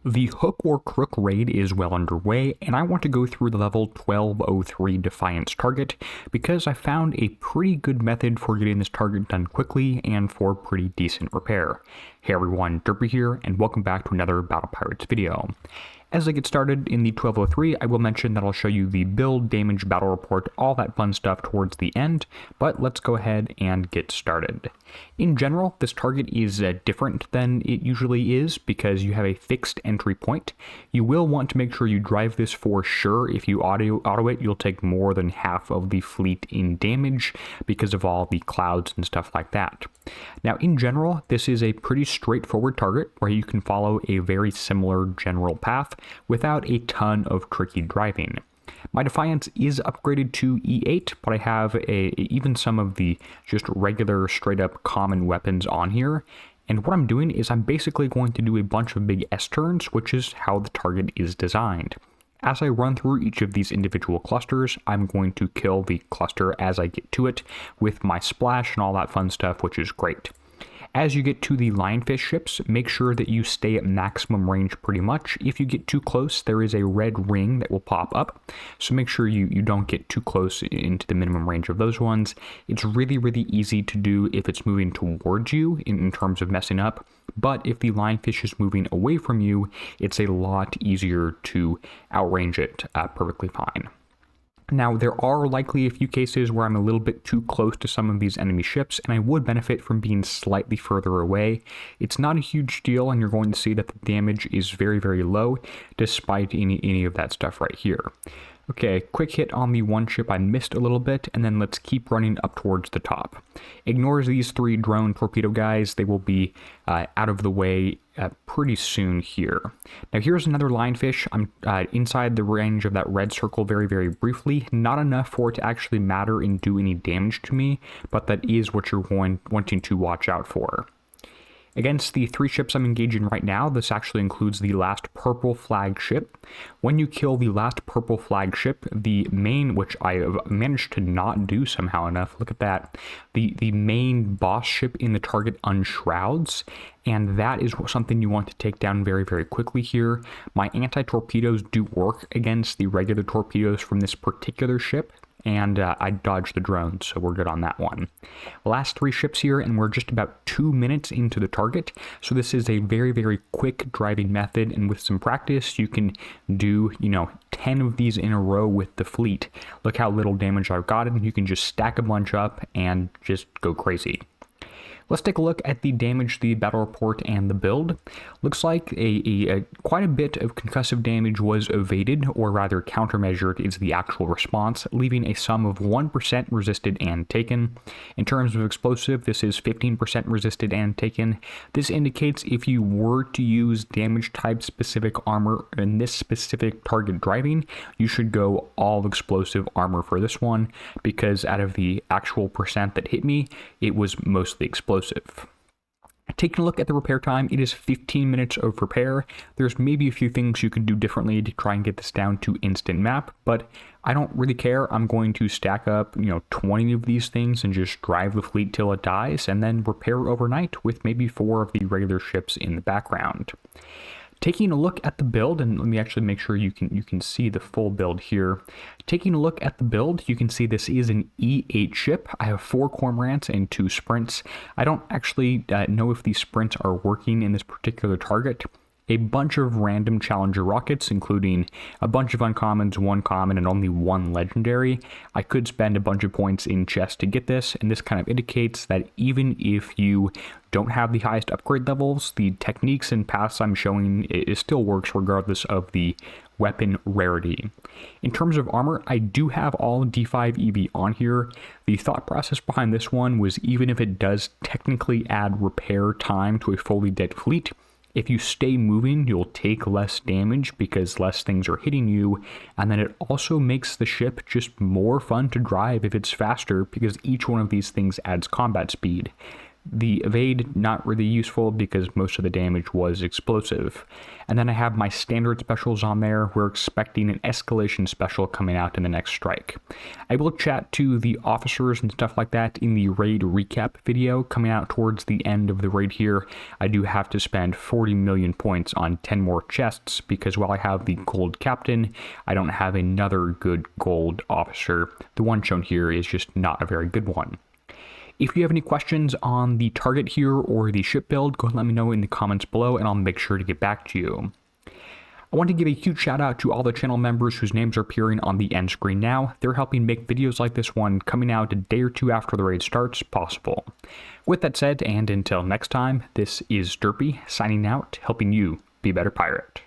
The Hook or Crook raid is well underway, and I want to go through the level 1203 Defiance target because I found a pretty good method for getting this target done quickly and for pretty decent repair. Hey everyone, Derpy here, and welcome back to another Battle Pirates video. As I get started in the 1203, I will mention that I'll show you the build, damage, battle report, all that fun stuff towards the end, but let's go ahead and get started. In general, this target is different than it usually is because you have a fixed entry point. You will want to make sure you drive this for sure. If you auto it, you'll take more than half of the fleet in damage because of all the clouds and stuff like that. Now, in general, this is a pretty straightforward target where you can follow a very similar general path without a ton of tricky driving. My Defiance is upgraded to E8, but I have even some of the just regular straight up common weapons on here. And what I'm doing is I'm basically going to do a bunch of big S turns, which is how the target is designed. As I run through each of these individual clusters, I'm going to kill the cluster as I get to it with my splash and all that fun stuff, which is great. As you get to the lionfish ships, make sure that you stay at maximum range pretty much. If you get too close, there is a red ring that will pop up, so make sure you don't get too close into the minimum range of those ones. It's really easy to do if it's moving towards you in terms of messing up, but if the lionfish is moving away from you, it's a lot easier to outrange it perfectly fine. Now, there are likely a few cases where I'm a little bit too close to some of these enemy ships, and I would benefit from being slightly further away. It's not a huge deal, and you're going to see that the damage is very low, despite any of that stuff right here. Okay, quick hit on the one ship I missed a little bit, and then let's keep running up towards the top. Ignores these three drone torpedo guys. They will be out of the way pretty soon here. Now here's another lionfish. I'm inside the range of that red circle very briefly. Not enough for it to actually matter and do any damage to me, but that is what you're wanting to watch out for. Against the three ships I'm engaging right now, this actually includes the last purple flag ship. When you kill the last purple flag ship, the main, which I have managed to not do somehow enough, look at that, the main boss ship in the target unshrouds, and that is something you want to take down very quickly here. My anti-torpedoes do work against the regular torpedoes from this particular ship, and I dodged the drones, so we're good on that one. Last three ships here, and we're just about 2 minutes into the target, so this is a very quick driving method, and with some practice, you can do, 10 of these in a row with the fleet. Look how little damage I've gotten. You can just stack a bunch up and just go crazy. Let's take a look at the damage, the battle report, and the build. Looks like quite a bit of concussive damage was evaded, or rather countermeasured is the actual response, leaving a sum of 1% resisted and taken. In terms of explosive, this is 15% resisted and taken. This indicates if you were to use damage type specific armor in this specific target driving, you should go all explosive armor for this one, because out of the actual percent that hit me, it was mostly explosive. Taking a look at the repair time, it is 15 minutes of repair. There's maybe a few things you can do differently to try and get this down to instant map, but I don't really care. I'm going to stack up, 20 of these things and just drive the fleet till it dies, and then repair overnight with maybe 4 of the regular ships in the background. Taking a look at the build, and let me actually make sure you can see the full build here. Taking a look at the build, you can see this is an E8 ship. I have 4 cormorants and 2 sprints. I don't actually know if these sprints are working in this particular target. A bunch of random challenger rockets, including a bunch of uncommons, 1 common, and only 1 legendary. I could spend a bunch of points in chest to get this, and this kind of indicates that even if you don't have the highest upgrade levels, the techniques and paths I'm showing, it still works regardless of the weapon rarity. In terms of armor, I do have all D5 EV on here. The thought process behind this one was even if it does technically add repair time to a fully dead fleet, if you stay moving, you'll take less damage because less things are hitting you, and then it also makes the ship just more fun to drive if it's faster because each one of these things adds combat speed. The evade, not really useful because most of the damage was explosive. And then I have my standard specials on there. We're expecting an escalation special coming out in the next strike. I will chat to the officers and stuff like that in the raid recap video coming out towards the end of the raid here. I do have to spend 40 million points on 10 more chests because while I have the gold captain, I don't have another good gold officer. The one shown here is just not a very good one. If you have any questions on the target here or the ship build, go ahead and let me know in the comments below and I'll make sure to get back to you. I want to give a huge shout out to all the channel members whose names are appearing on the end screen now. They're helping make videos like this one coming out a day or two after the raid starts possible. With that said, and until next time, this is Derpy signing out, helping you be a better pirate.